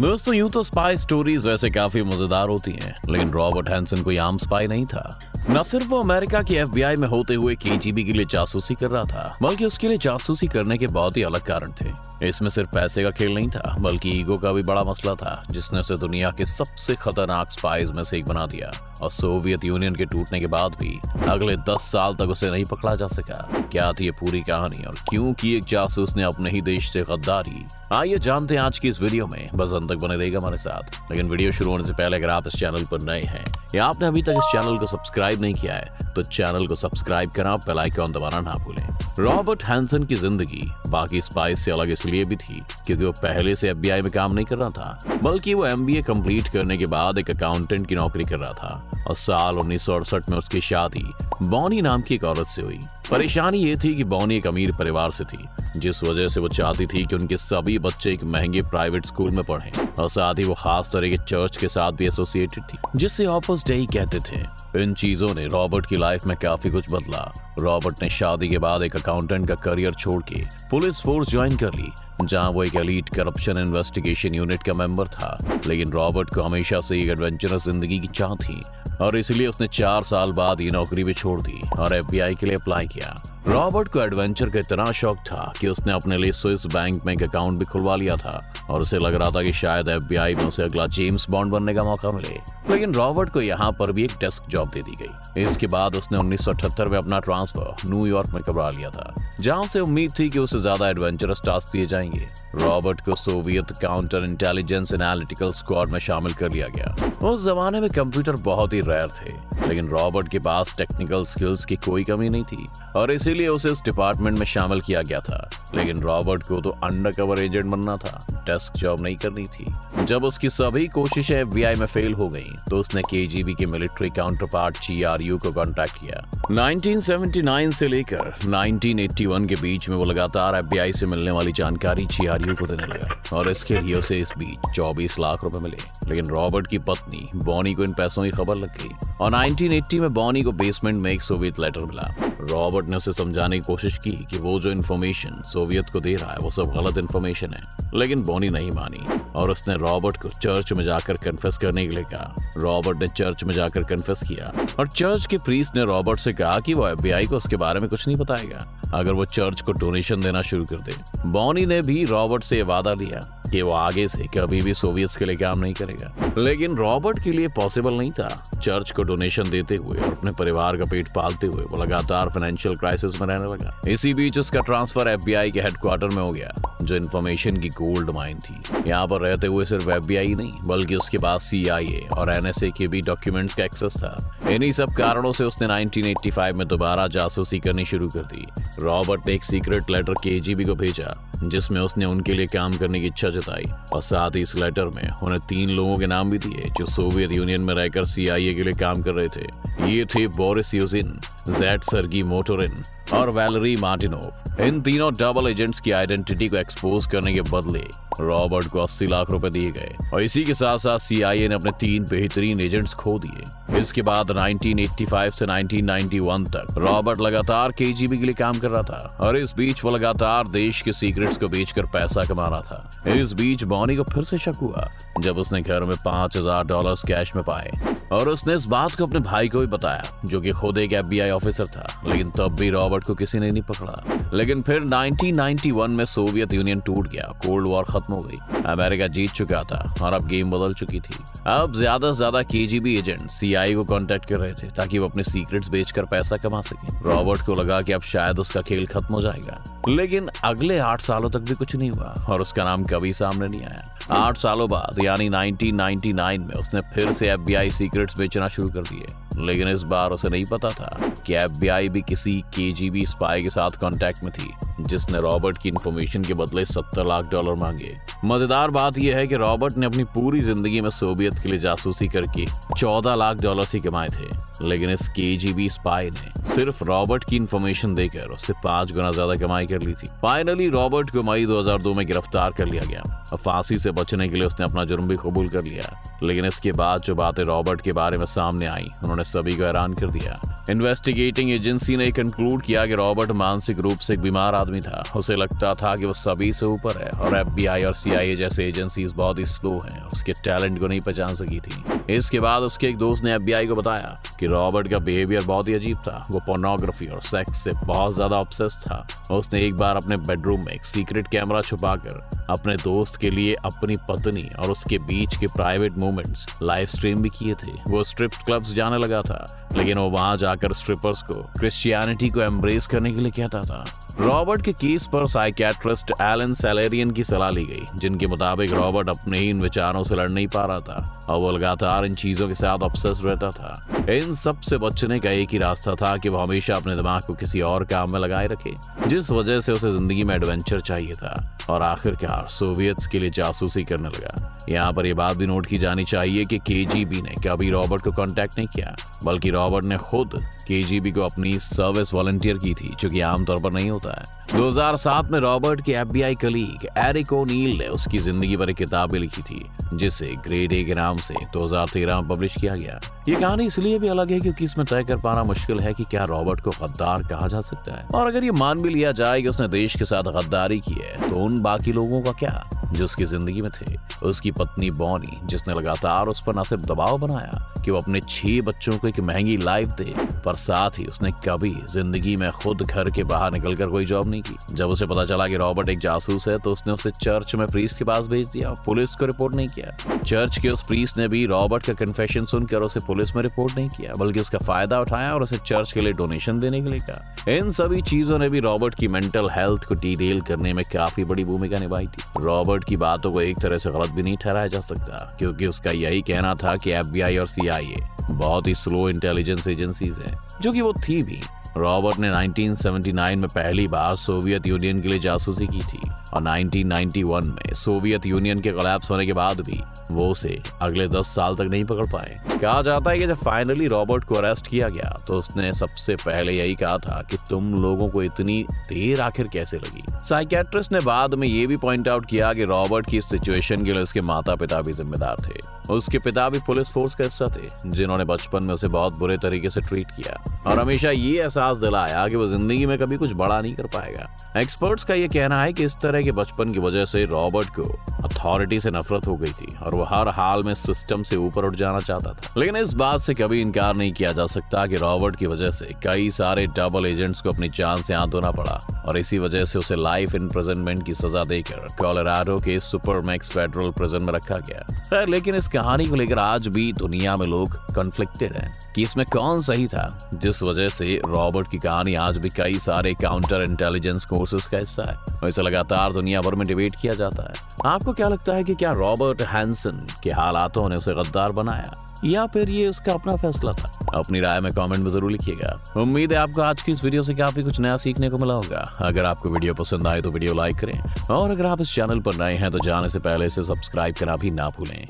दोस्तों यूं तो स्पाई स्टोरीज वैसे काफी मजेदार होती हैं, लेकिन रॉबर्ट हैंसन कोई आम स्पाई नहीं था। न सिर्फ वो अमेरिका की एफबीआई में होते हुए केजीबी के लिए जासूसी कर रहा था, बल्कि उसके लिए जासूसी करने के बहुत ही अलग कारण थे। इसमें सिर्फ पैसे का खेल नहीं था, बल्कि ईगो का भी बड़ा मसला था, जिसने उसे दुनिया के सबसे खतरनाक स्पाइज में से एक बना दिया। और सोवियत यूनियन के टूटने के बाद भी अगले 10 साल तक उसे नहीं पकड़ा जा सका। क्या थी ये पूरी कहानी और क्यों की एक जासूस ने अपने ही देश से गद्दारी? आइए जानते हैं आज की इस वीडियो में। बस अंत तक बने रहेगा हमारे साथ। लेकिन वीडियो शुरू होने से पहले अगर आप इस चैनल पर नए हैं या आपने अभी तक इस चैनल को सब्सक्राइब नहीं किया है, तो चैनल को सब्सक्राइब करना, बेल आइकन दबाना ना भूलें। रॉबर्ट हैंसन की जिंदगी बाकी स्पाइस से अलग इसलिए भी थी क्योंकि वो पहले से एफबीआई में काम नहीं कर रहा था, बल्कि वो एमबीए कंप्लीट करने के बाद एक अकाउंटेंट की नौकरी कर रहा था। और साल 1968 में उसकी शादी बॉनी नाम की एक औरत से हुई। परेशानी ये थी कि बॉनी एक अमीर परिवार से थी, जिस वजह से वो चाहती थी कि उनके सभी बच्चे एक महंगे प्राइवेट स्कूल में पढ़ें, और साथ ही वो खास तरह के चर्च के साथ भी एसोसिएटेड थी, जिससे ऑपस डेई कहते थे। इन चीजों ने रॉबर्ट की लाइफ में काफी कुछ बदला। रॉबर्ट ने शादी के बाद एक अकाउंटेंट का करियर छोड़ के पुलिस फोर्स ज्वाइन कर ली, जहां वो एक एलीट करप्शन इन्वेस्टिगेशन यूनिट का मेंबर था। लेकिन रॉबर्ट को हमेशा से एक एडवेंचरस जिंदगी की चाह थी, और इसलिए उसने 4 साल बाद ये नौकरी भी छोड़ दी और एफबीआई के लिए अप्लाई किया। रॉबर्ट को एडवेंचर का इतना शौक था कि उसने अपने लिए स्विस बैंक में एक अकाउंट भी खुलवा लिया था, और उसे लग रहा था कि शायद एफबीआई में उसे अगला जेम्स बॉन्ड बनने का मौका मिले। लेकिन रॉबर्ट को यहाँ पर भी एक डेस्क जॉब दे दी गई। इसके बाद उसने 1978 में अपना ट्रांसफर न्यूयॉर्क में करवा लिया था, जहाँ उसे उम्मीद थी कि उसे ज्यादा एडवेंचरस टास्क दिए जाएंगे। रॉबर्ट को Soviet counter intelligence analytical squad में शामिल कर लिया गया। उस जमाने में कंप्यूटर बहुत ही रेयर थे, लेकिन रॉबर्ट के पास टेक्निकल स्किल्स की कोई कमी नहीं थी, और इसीलिए उसे इस डिपार्टमेंट में शामिल किया गया था। लेकिन रॉबर्ट को तो अंडरकवर एजेंट बनना था, डेस्क जॉब नहीं करनी थी। जब उसकी सभी कोशिशें एफबीआई में फेल हो गईं, तो उसने केजीबी के मिलिट्री काउंटर पार्ट जीआरयू को कांटेक्ट किया। 1979 से लेकर 1981 के बीच में वो लगातार एफबीआई से मिलने वाली जानकारी जीआरयू को देने लगा, और इसके लिए उसे इस बीच 24 लाख रुपए मिले। लेकिन रॉबर्ट की पत्नी बॉनी को इन पैसों की खबर लग गई, और 1980 में बॉनी को बेसमेंट में एक सोवियत लेटर मिला। रॉबर्ट ने उसे समझाने की कोशिश की कि वो जो इन्फॉर्मेशन सोवियत को दे रहा है वो सब गलत इन्फॉर्मेशन है, लेकिन बॉनी नहीं मानी, और उसने रॉबर्ट को चर्च में जाकर कन्फेस करने के लिए कहा। रॉबर्ट ने चर्च में जाकर कन्फेस किया, और चर्च के प्रीस्ट ने रॉबर्ट से कहा कि वो एफबीआई को उसके बारे में कुछ नहीं बताएगा अगर वो चर्च को डोनेशन देना शुरू कर दे। बॉनी ने भी रॉबर्ट से वादा लिया कि वो आगे से कभी भी सोवियत के लिए काम नहीं करेगा, लेकिन रॉबर्ट के लिए पॉसिबल नहीं था। चर्च को डोनेशन देते हुए और अपने परिवार का पेट पालते हुए वो लगातार फाइनेंशियल क्राइसिस में रहने लगा। इसी बीच उसका ट्रांसफर एफबीआई के हेडक्वार्टर में हो गया, जो इन्फॉर्मेशन की गोल्ड माइन थी। यहाँ पर रहते हुए सिर्फ एफबीआई नहीं, बल्कि उसके पास सीआईए और एनएसए के भी डॉक्यूमेंट्स का एक्सेस था। इन्हीं सब कारणों से उसने 1985 में दोबारा जासूसी करनी शुरू कर दी। रॉबर्ट ने एक सीक्रेट लेटर केजीबी को भेजा, जिसमें उसने उनके लिए काम करने की इच्छा जताई, और साथ ही इस लेटर में उन्हें 3 लोगों के नाम भी दिए जो सोवियत यूनियन में रहकर सीआईए के लिए काम कर रहे थे। ये थे बोरिस यूजिन, जेड सर्गी मोटोरिन और वैलेरी मार्टिनोव। इन तीनों डबल एजेंट्स की आइडेंटिटी को एक्सपोज करने के बदले रॉबर्ट को 80 लाख रुपए दिए गए, और इसी के साथ साथ सीआईए ने अपने 3 बेहतरीन एजेंट्स खो दिए। इसके बाद 1985 से 1991 तक रॉबर्ट लगातार केजीबी के लिए काम कर रहा था, और इस बीच वो लगातार देश के सीक्रेट्स को बेचकर पैसा कमा रहा था। इस बीच बॉनी को फिर से शक हुआ जब उसने घर में $5000 कैश में पाए, और उसने इस बात को अपने भाई को भी बताया, जो कि खुद एक एफबीआई ऑफिसर था। लेकिन तब भी रॉबर्ट को किसी ने नहीं पकड़ा। लेकिन फिर 1991 में सोवियत यूनियन टूट गया, कोल्ड वॉर खत्म हो गई, अमेरिका जीत चुका था, और अब गेम बदल चुकी थी। अब ज्यादा से ज्यादा केजीबी एजेंट सीआईए को कांटेक्ट कर रहे थे ताकि वो अपने सीक्रेट्स बेचकर पैसा कमा सके। रॉबर्ट को लगा कि अब शायद उसका खेल खत्म हो जाएगा, लेकिन अगले 8 सालों तक भी कुछ नहीं हुआ, और उसका नाम कभी सामने नहीं आया। 8 सालों बाद यानी 1999 में उसने फिर से एफबीआई सीक्रेट्स बेचना शुरू कर दिए, लेकिन इस बार उसे नहीं पता था कि एफबीआई भी किसी केजीबी स्पाई के साथ कांटेक्ट में थी, जिसने रॉबर्ट की इंफॉर्मेशन के बदले $70 लाख मांगे। मजेदार बात यह है कि रॉबर्ट ने अपनी पूरी जिंदगी में सोवियत के लिए जासूसी करके $14 लाख ही कमाए थे, लेकिन इस केजीबी स्पाई ने सिर्फ रॉबर्ट की इंफॉर्मेशन देकर उससे 5 गुना ज्यादा कमाई कर कर ली थी। फाइनली रॉबर्ट को मई 2002 में गिरफ्तार कर लिया गया। अब फांसी से बचने के लिए उसने अपना जुर्म भी कबूल कर लिया, लेकिन इसके बाद जो बातें रॉबर्ट के बारे में सामने आई उन्होंने सभी को हैरान कर दिया। इन्वेस्टिगेटिंग एजेंसी ने कंक्लूड किया कि रॉबर्ट मानसिक रूप से एक बीमार आदमी था। उसे लगता था कि वो सभी से ऊपर है और FBI और CIA जैसे एजेंसीज बहुत ही स्लो हैं, उसके टैलेंट को नहीं पहचान सकी थी। इसके बाद उसके एक दोस्त ने FBI को बताया कि रॉबर्ट का बिहेवियर बहुत ही अजीब था। वो पोर्नोग्राफी और सेक्स से बहुत ज्यादा ऑब्सेस्ड था। उसने एक बार अपने बेडरूम में एक सीक्रेट कैमरा छुपाकर अपने दोस्त के लिए अपनी पत्नी और उसके बीच के प्राइवेट मोमेंट्स लाइव स्ट्रीम भी किए थे। वो स्ट्रिप क्लब्स जाने लगा था, लेकिन वो वहां जाकर स्ट्रिपर्स को क्रिश्चियनिटी को एम्ब्रेस करने के लिए कहता था। रॉबर्ट के केस पर साइकियाट्रिस्ट एलन सैलेरियन की सलाह ली गई, जिनके मुताबिक रॉबर्ट अपने ही इन विचारों से लड़ नहीं पा रहा था और वो लगातार इन चीजों के साथ ऑब्सेस्ड रहता था। इन सब से बचने का एक ही रास्ता था कि वो हमेशा अपने दिमाग को किसी और काम में लगाए रखे, जिस वजह से उसे जिंदगी में एडवेंचर चाहिए था और आखिरकार सोवियत्स के लिए जासूसी करने लगा। यहाँ पर यह बात भी नोट की जानी चाहिए कि KGB ने कभी रॉबर्ट को कांटेक्ट नहीं किया, बल्कि रॉबर्ट ने खुद KGB को अपनी सर्विस वॉलंटियर की थी, जो कि आमतौर पर नहीं होता है। 2007 में रॉबर्ट के FBI कलीग एरिक ओनील ने उसकी जिंदगी पर एक किताब भी लिखी थी, जिसे ग्रेड A के नाम से 2013 में पब्लिश किया गया। ये कहानी इसलिए भी अलग है क्योंकि इसमें तय कर पाना मुश्किल है कि क्या रॉबर्ट को गद्दार कहा जा सकता है, और अगर ये मान भी लिया जाए कि उसने देश के साथ गद्दारी की है, तो उन बाकी लोगों का क्या जो उसकी जिंदगी में थे। उसकी पत्नी बॉनी, जिसने लगातार उस पर न सिर्फ दबाव बनाया कि वो अपने 6 बच्चों को एक महंगी लाइफ दे, पर साथ ही उसने कभी जिंदगी में खुद घर के बाहर निकलकर कोई जॉब नहीं की। जब उसे पता चला कि रॉबर्ट एक जासूस है, तो उसने उसे चर्च में प्रीस्ट के पास भेज दिया, पुलिस को रिपोर्ट नहीं किया। चर्च के उस प्रीस्ट ने भी रॉबर्ट का कन्फेशन सुनकर उसे पुलिस में रिपोर्ट नहीं किया, बल्कि उसका फायदा उठाया और उसे चर्च के लिए डोनेशन देने के लिए कहा। इन सभी चीजों ने भी रॉबर्ट की मेंटल हेल्थ को डिटेल करने में काफी बड़ी भूमिका निभाई थी। रॉबर्ट की बातों को एक तरह से गलत भी नहीं ठहराया जा सकता, क्योंकि उसका यही कहना था कि FBI और CIA बहुत ही स्लो इंटेलिजेंस एजेंसीज हैं, जो कि वो थी भी। रॉबर्ट ने 1979 में पहली बार सोवियत यूनियन के लिए जासूसी की थी और 1991 में सोवियत यूनियन के कोलैप्स होने के बाद भी वो उसे अगले 10 साल तक नहीं पकड़ पाए। कहा जाता है कि जब फाइनली रॉबर्ट को अरेस्ट किया गया, तो उसने सबसे पहले यही कहा था कि तुम लोगों को इतनी देर आखिर कैसे लगी। साइकियाट्रिस्ट ने बाद में ये भी पॉइंट आउट किया कि रॉबर्ट की इस सिचुएशन के लिए उसके माता पिता भी जिम्मेदार थे। उसके पिता भी पुलिस फोर्स का हिस्सा थे, जिन्होंने बचपन में उसे बहुत बुरे तरीके से ट्रीट किया और हमेशा ये एहसास दिलाया कि वो जिंदगी में कभी कुछ बड़ा नहीं कर पाएगा। एक्सपर्ट्स का ये कहना है कि इस तरह के बचपन की वजह से रॉबर्ट को अथॉरिटी से नफरत हो गई थी और वो हर हाल में सिस्टम से ऊपर उठ जाना चाहता था। लेकिन इस बात से कभी इनकार नहीं किया जा सकता कि रॉबर्ट की वजह से कई सारे डबल एजेंट्स को अपनी जान से हाथ धोना पड़ा और इसी वजह से उसे लाइफ इम्प्रिजनमेंट की सजा देकर कोलोराडो के सुपरमैक्स फेडरल प्रिजन में रखा गया। खैर, लेकिन इस कहानी को लेकर आज भी दुनिया में लोग कन्फ्लिक्टेड हैं कि इसमें कौन सही था, जिस वजह से रॉबर्ट की कहानी आज भी कई सारे काउंटर इंटेलिजेंस कोर्सेस का हिस्सा है और इसे लगातार दुनिया भर में डिबेट किया जाता है। आपको क्या लगता है कि क्या रॉबर्ट हैंसन के हालातों ने उसे गद्दार बनाया या फिर ये उसका अपना फैसला था? अपनी राय में कमेंट में जरूर लिखिएगा। उम्मीद है आपको आज की इस वीडियो से काफी कुछ नया सीखने को मिला होगा। अगर आपको वीडियो पसंद आए तो वीडियो लाइक करें और अगर आप इस चैनल पर नए हैं तो जाने से पहले इसे सब्सक्राइब करना भी ना भूलें।